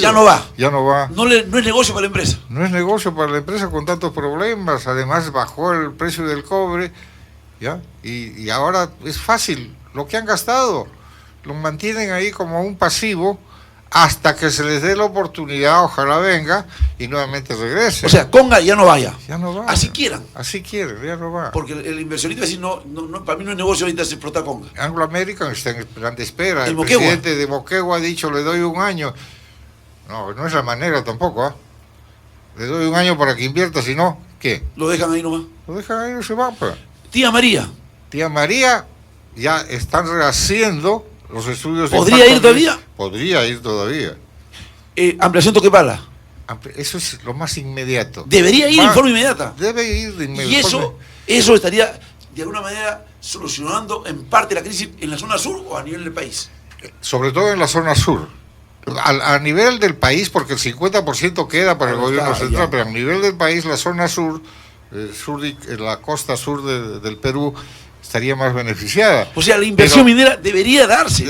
sentido. Ya no va. Ya no va. No es negocio para la empresa. No es negocio para la empresa con tantos problemas. Además bajó el precio del cobre, ¿ya? Y ahora es fácil. Lo que han gastado lo mantienen ahí como un pasivo hasta que se les dé la oportunidad, ojalá venga y nuevamente regrese. O sea, Conga ya no vaya. Ya no va. Así quieran. Así quieren, ya no va. Porque el inversionista va a decir, no, para mí no es negocio ahorita se explotar Conga. Anglo American está en plan de espera. El Moquegua. presidente de Moquegua ha dicho, le doy un año. No es la manera tampoco, ¿ah? Le doy un año para que invierta, si no, ¿qué? Lo dejan ahí nomás. Lo dejan ahí, no se va, pues. Tía María. Tía María, ya están rehaciendo los estudios de ¿Podría impacto ir todavía? Podría ir todavía. Ampliación Toquepala. Eso es lo más inmediato. Debería ir en forma inmediata. Debe ir de inmediato. Y eso estaría, de alguna manera, solucionando en parte la crisis en la zona sur o a nivel del país. Sobre todo en la zona sur. A nivel del país, porque el 50% queda para el gobierno central, pero a nivel del país, la zona sur, la costa sur del Perú, estaría más beneficiada. O sea, la inversión minera debería darse.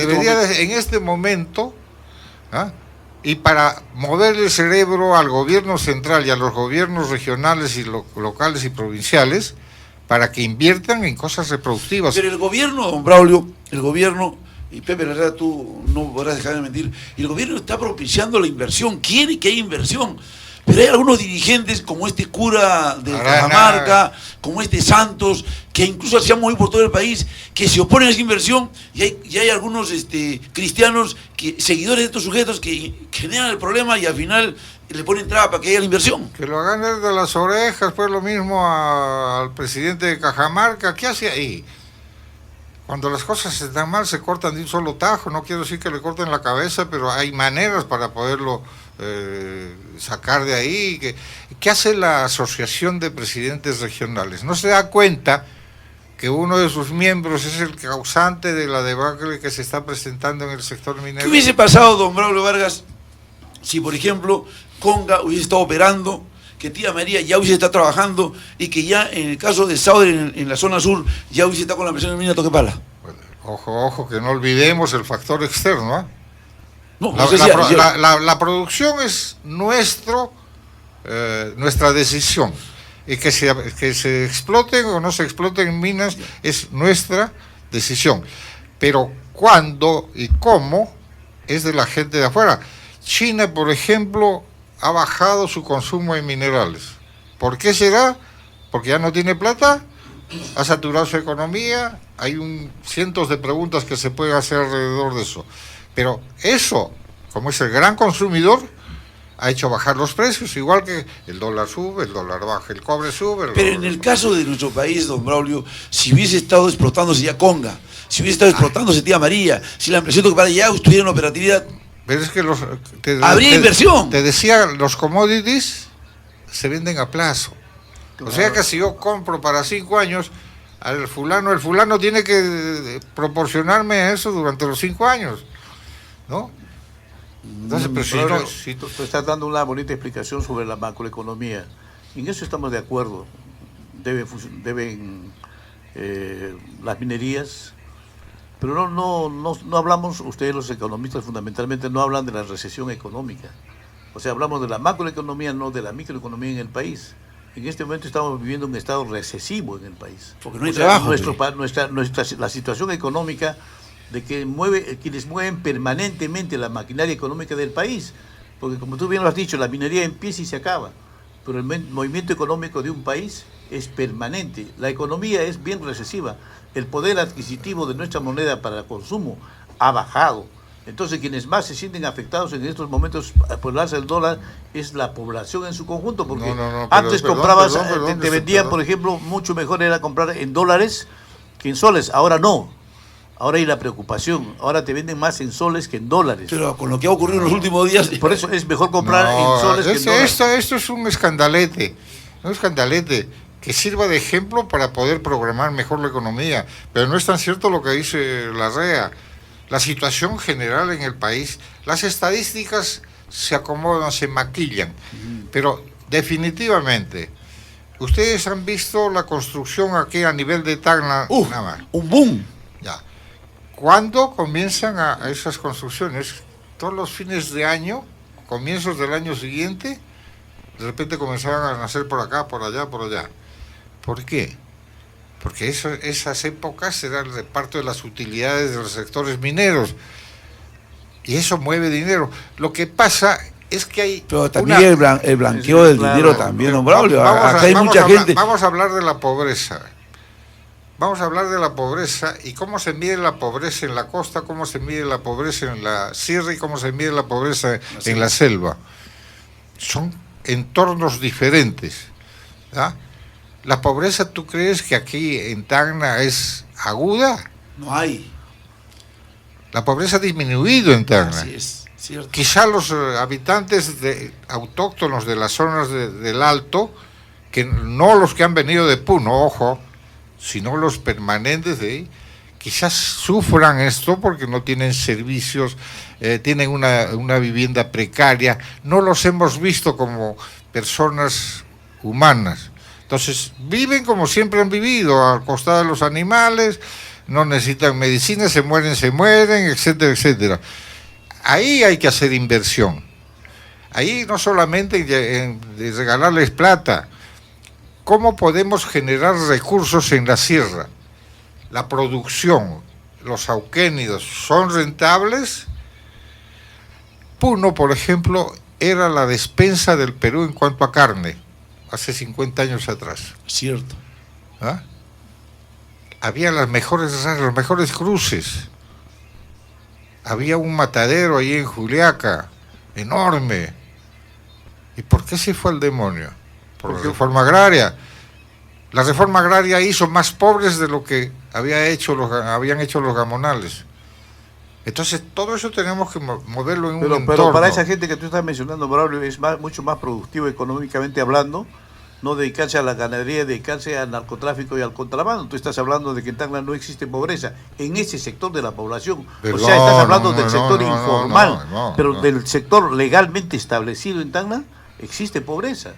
En este momento, ¿ah? Y para mover el cerebro al gobierno central y a los gobiernos regionales y locales y provinciales, para que inviertan en cosas reproductivas. Pero el gobierno, don Braulio, y Pepe Herrera, tú no podrás dejar de mentir, el gobierno está propiciando la inversión, quiere que haya inversión. Pero hay algunos dirigentes, como este cura de Cajamarca, como este Santos, que incluso se han movido por todo el país, que se oponen a esa inversión, y hay algunos cristianos, seguidores de estos sujetos, que generan el problema y al final le ponen traba para que haya la inversión. Que lo hagan desde las orejas, pues lo mismo al presidente de Cajamarca. ¿Qué hace ahí? Cuando las cosas están mal se cortan de un solo tajo. No quiero decir que le corten la cabeza, pero hay maneras para poderlo sacar de ahí. ¿Qué hace la Asociación de Presidentes Regionales? ¿No se da cuenta que uno de sus miembros es el causante de la debacle que se está presentando en el sector minero? ¿Qué hubiese pasado, don Braulio Vargas, si por ejemplo Conga hubiese estado operando, que Tía María ya hubiese estado trabajando y que ya en el caso de Sauder en la zona sur ya hubiese estado con la presión de mina Toquepala? Bueno, ojo, que no olvidemos el factor externo, ¿eh? No, la producción es nuestra decisión. Y que se exploten o no se exploten minas es nuestra decisión. Pero cuándo y cómo es de la gente de afuera. China, por ejemplo, ha bajado su consumo de minerales. ¿Por qué será? Porque ya no tiene plata, ha saturado su economía, hay cientos de preguntas que se pueden hacer alrededor de eso. Pero eso, como es el gran consumidor, ha hecho bajar los precios, igual que el dólar sube, el dólar baja, el cobre sube. Pero en el caso de nuestro país, don Braulio, si hubiese estado explotándose ya Conga, si hubiese estado explotándose Tía María, si la empresa Toquepala ya estuviera en operatividad, pero es que habría inversión. Te decía, los commodities se venden a plazo. Claro. O sea que si yo compro para 5 años, el fulano tiene que proporcionarme eso durante los 5 años, ¿no? Entonces, pero si tú estás dando una bonita explicación sobre la macroeconomía. En eso estamos de acuerdo. Deben las minerías, pero no hablamos, ustedes los economistas fundamentalmente no hablan de la recesión económica. O sea, hablamos de la macroeconomía, no de la microeconomía en el país. En este momento estamos viviendo un estado recesivo en el país. Porque no hay trabajo. La situación económica de que quienes mueven permanentemente la maquinaria económica del país. Porque como tú bien lo has dicho, la minería empieza y se acaba. Pero el movimiento económico de un país es permanente. La economía es bien recesiva. El poder adquisitivo de nuestra moneda para el consumo ha bajado. Entonces, quienes más se sienten afectados en estos momentos por el alza del dólar es la población en su conjunto, porque antes comprabas, te vendían, por ejemplo, mucho mejor era comprar en dólares que en soles. Ahora no. Ahora hay la preocupación. Ahora te venden más en soles que en dólares. Pero con lo que ha ocurrido en los últimos días... Por eso es mejor comprar en soles que en dólares. Esto es un escandalete. Que sirva de ejemplo para poder programar mejor la economía. Pero no es tan cierto lo que dice Larrea. La situación general en el país, las estadísticas se acomodan, se maquillan, pero definitivamente, ustedes han visto la construcción aquí a nivel de Tacna, nada más. Un boom. Ya. ¿Cuándo comienzan a esas construcciones? Todos los fines de año, comienzos del año siguiente, de repente comenzaban a nacer por acá, por allá, por allá. ¿Por qué? Porque esas épocas era el reparto de las utilidades de los sectores mineros. Y eso mueve dinero. Lo que pasa es que hay... Pero también el blanqueo del dinero también, don Braulio. Acá hay mucha gente... Vamos a hablar de la pobreza. Vamos a hablar de la pobreza y cómo se mide la pobreza en la costa, cómo se mide la pobreza en la sierra y cómo se mide la pobreza en la selva. Son entornos diferentes. ¿Ah? ¿La pobreza tú crees que aquí en Tacna es aguda? No hay. La pobreza ha disminuido en Tacna. Así es, cierto. Quizá los habitantes autóctonos de las zonas del Alto, que no los que han venido de Puno, ojo, sino los permanentes de ahí, quizás sufran esto porque no tienen servicios, tienen una vivienda precaria, no los hemos visto como personas humanas. Entonces, viven como siempre han vivido, al costado de los animales, no necesitan medicina, se mueren, etcétera, etcétera. Ahí hay que hacer inversión. Ahí no solamente de regalarles plata. ¿Cómo podemos generar recursos en la sierra? La producción, los auquénidos, ¿son rentables? Puno, por ejemplo, era la despensa del Perú en cuanto a carne, hace 50 años atrás. Cierto. ¿Ah? Había los mejores cruces. Había un matadero ahí en Juliaca, enorme. ¿Y por qué se fue al demonio? Por la reforma agraria. La reforma agraria hizo más pobres de lo que habían hecho los gamonales. Entonces, todo eso tenemos que moverlo en un entorno. Pero para esa gente que tú estás mencionando, Braulio, es mucho más productivo económicamente hablando, no dedicarse a la ganadería, dedicarse al narcotráfico y al contrabando. Tú estás hablando de que en Tacna no existe pobreza en ese sector de la población. Pero o sea, estás hablando del sector no, informal, pero no. del sector legalmente establecido en Tacna existe pobreza.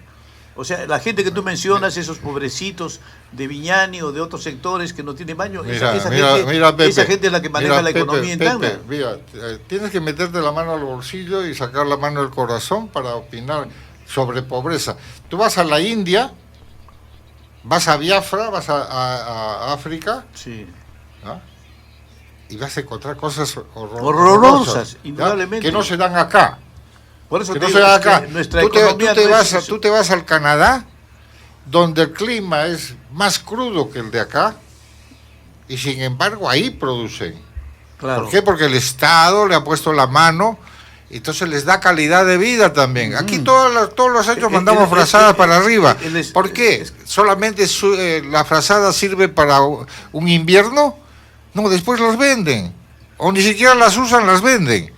O sea, la gente que tú mencionas, esos pobrecitos de Viñani o de otros sectores que no tienen baño, esa gente es la que maneja la economía en Tacna. Mira, tienes que meterte la mano al bolsillo y sacar la mano del corazón para opinar sobre pobreza. Tú vas a la India, vas a Biafra, vas a África, sí, ¿no? Y vas a encontrar cosas horrorosas, indudablemente, que no se dan acá. Por eso que te no digo, se dan acá. Nuestra Tú economía tú te vas al Canadá, donde el clima es más crudo que el de acá, y sin embargo ahí producen. Claro. ¿Por qué? Porque el Estado le ha puesto la mano, entonces les da calidad de vida también. Aquí todos los años mandamos frazadas para arriba. ¿Por qué? ¿Solamente la frazada sirve para un invierno? No, después las venden. O ni siquiera las usan, las venden.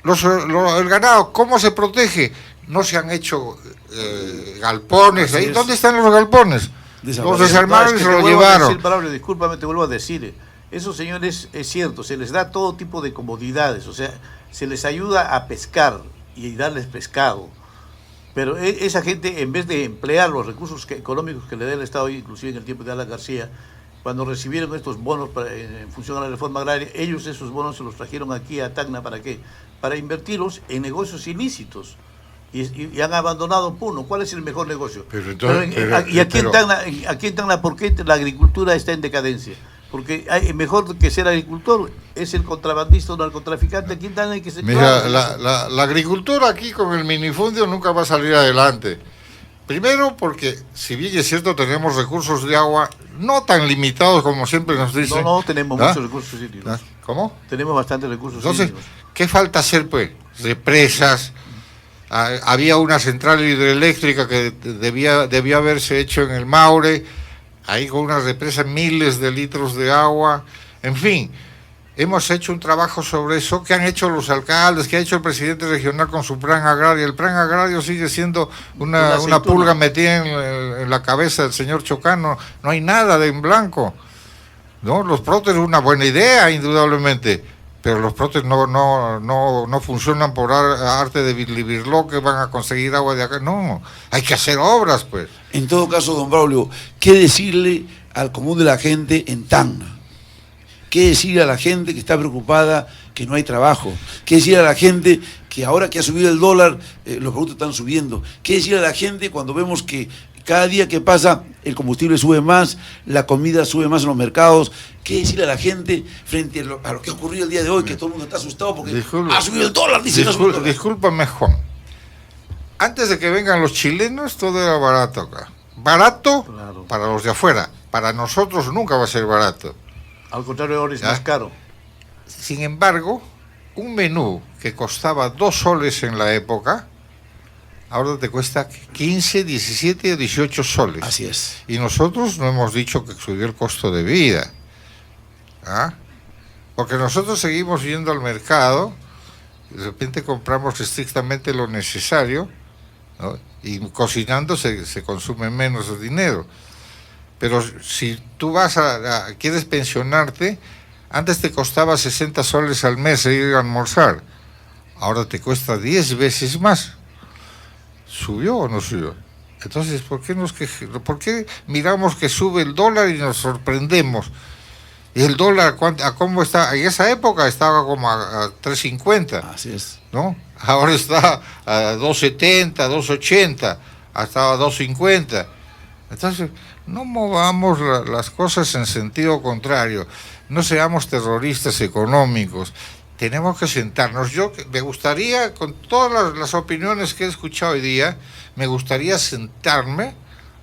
El ganado, ¿cómo se protege? No se han hecho galpones. Ahí, ¿dónde están los galpones? Los desarmaron y se los llevaron. Discúlpame, te vuelvo a decir. Esos señores, es cierto, se les da todo tipo de comodidades. O sea, se les ayuda a pescar y darles pescado. Pero esa gente, en vez de emplear los recursos económicos que le da el Estado, inclusive en el tiempo de Alan García, cuando recibieron estos bonos en función a la reforma agraria, ellos esos bonos se los trajeron aquí a Tacna. ¿Para qué? Para invertirlos en negocios ilícitos. Y han abandonado Puno. ¿Cuál es el mejor negocio? Y aquí en Tacna, ¿por qué la agricultura está en decadencia? Porque mejor que ser agricultor es el contrabandista o narcotraficante. Aquí en Tacna hay que ser... Mira, la agricultura aquí con el minifundio nunca va a salir adelante. Primero porque, si bien es cierto, tenemos recursos de agua no tan limitados como siempre nos dicen. No, tenemos muchos recursos hídricos. ¿Cómo? Tenemos bastantes recursos Entonces, hídricos. ¿qué falta hacer, pues? Represas. Había una central hidroeléctrica que debía haberse hecho en el Maure. Ahí con una represa, miles de litros de agua. En fin, hemos hecho un trabajo sobre eso, que han hecho los alcaldes, que ha hecho el presidente regional con su plan agrario. El plan agrario sigue siendo una pulga metida en la cabeza del señor Chocano. No hay nada de en blanco. ¿No? Los próteres es una buena idea, indudablemente, pero los próteres no funcionan por arte de birlibirló, que van a conseguir agua de acá. No, hay que hacer obras, pues. En todo caso, don Braulio, ¿qué decirle al común de la gente en Tacna? ¿Qué decirle a la gente que está preocupada que no hay trabajo? ¿Qué decirle a la gente que ahora que ha subido el dólar, los productos están subiendo. ¿Qué decir a la gente cuando vemos que cada día que pasa el combustible sube más, la comida sube más en los mercados? ¿Qué decir a la gente frente a lo que ha ocurrido el día de hoy, que todo el mundo está asustado porque ha subido el dólar? Discúlpame, Juan. Antes de que vengan los chilenos, todo era barato acá. Barato Claro. para los de afuera. Para nosotros nunca va a ser barato. Al contrario, ahora es ¿Ya? más caro. Sin embargo, un menú que costaba 2 soles en la época, ahora te cuesta 15, 17 o 18 soles. Así es. Y nosotros no hemos dicho que subió el costo de vida. ¿Ah? Porque nosotros seguimos yendo al mercado, de repente compramos estrictamente lo necesario, ¿no? Y cocinando se consume menos dinero. Pero si tú quieres pensionarte, antes te costaba 60 soles al mes ir a almorzar, ahora te cuesta 10 veces más. ¿Subió o no subió? Entonces, ¿por qué miramos que sube el dólar y nos sorprendemos? ¿Y el dólar a cómo está? En esa época estaba como a 3.50, Así es. ¿no? Ahora está a 2.70, 2.80, hasta a 2.50. Entonces, no movamos las cosas en sentido contrario, no seamos terroristas económicos, tenemos que sentarnos. Yo me gustaría, con todas las opiniones que he escuchado hoy día, me gustaría sentarme,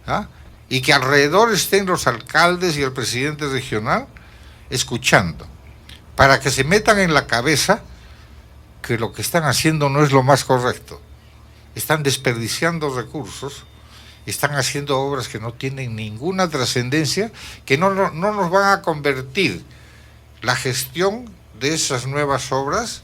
¿ah? Y que alrededor estén los alcaldes y el presidente regional escuchando, para que se metan en la cabeza que lo que están haciendo no es lo más correcto. Están desperdiciando recursos, están haciendo obras que no tienen ninguna trascendencia, que no nos van a convertir la gestión de esas nuevas obras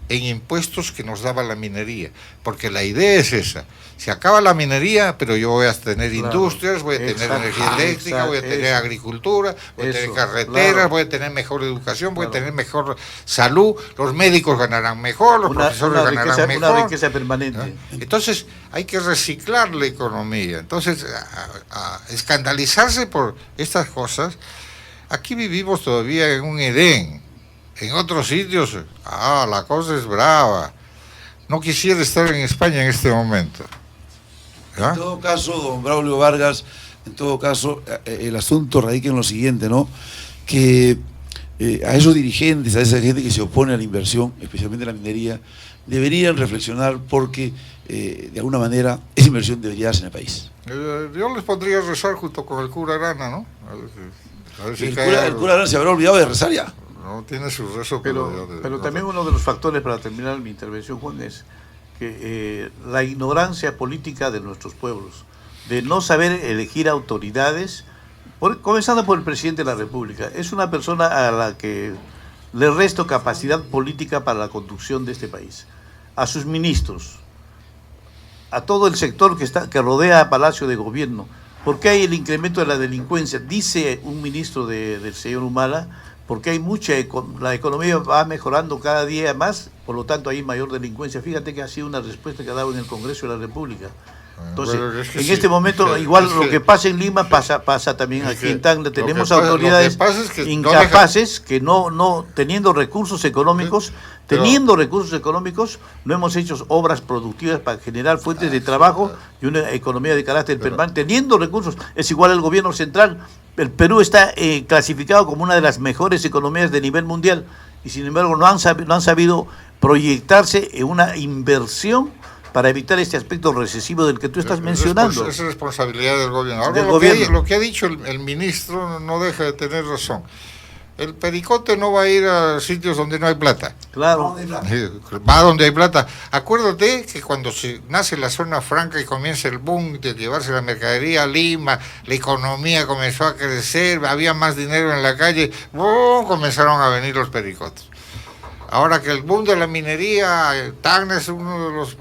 en impuestos que nos daba la minería, porque la idea es esa: se acaba la minería, pero yo voy a tener industrias, voy a tener energía eléctrica, voy a tener agricultura, voy a tener carreteras, voy a tener mejor educación, voy a tener mejor salud, los médicos ganarán mejor, los profesores ganarán mejor. Una riqueza permanente. ¿Ah? Entonces hay que reciclar la economía. Entonces, a escandalizarse por estas cosas, aquí vivimos todavía en un Edén. En otros sitios, la cosa es brava. No quisiera estar en España en este momento. ¿Ah? En todo caso, don Braulio Vargas, en todo caso, el asunto radica en lo siguiente, ¿no? Que a esos dirigentes, a esa gente que se opone a la inversión, especialmente la minería, deberían reflexionar porque, de alguna manera, esa inversión debería darse en el país. Yo les pondría a rezar junto con el cura Arana, ¿no? A ver si El cura Arana se habrá olvidado de rezar ya. No tiene su rezo, pero también uno de los factores, para terminar mi intervención, Juan, es que la ignorancia política de nuestros pueblos, de no saber elegir autoridades, comenzando por el presidente de la República. Es una persona a la que le resto capacidad política para la conducción de este país. A sus ministros, a todo el sector que rodea a Palacio de Gobierno. ¿Por qué hay el incremento de la delincuencia? Dice un ministro del señor Humala, porque hay la economía va mejorando cada día más, por lo tanto hay mayor delincuencia. Fíjate que ha sido una respuesta que ha dado en el Congreso de la República. Entonces, bueno, es que en este momento, igual lo que pasa en Lima pasa también aquí en Tacna. Tenemos autoridades incapaces que no teniendo recursos económicos, no hemos hecho obras productivas para generar fuentes de trabajo y una economía de carácter permanente. Teniendo recursos, es igual el gobierno central. El Perú está clasificado como una de las mejores economías de nivel mundial y sin embargo no han sabido proyectarse en una inversión para evitar este aspecto recesivo del que tú estás mencionando. Es responsabilidad del gobierno. Ahora lo que ha dicho el ministro no deja de tener razón. El pericote no va a ir a sitios donde no hay plata. Claro. Va donde hay plata. Acuérdate que cuando nace la zona franca y comienza el boom de llevarse la mercadería a Lima, la economía comenzó a crecer, había más dinero en la calle, comenzaron a venir los pericotes. Ahora que el boom de la minería, Tacna es uno de los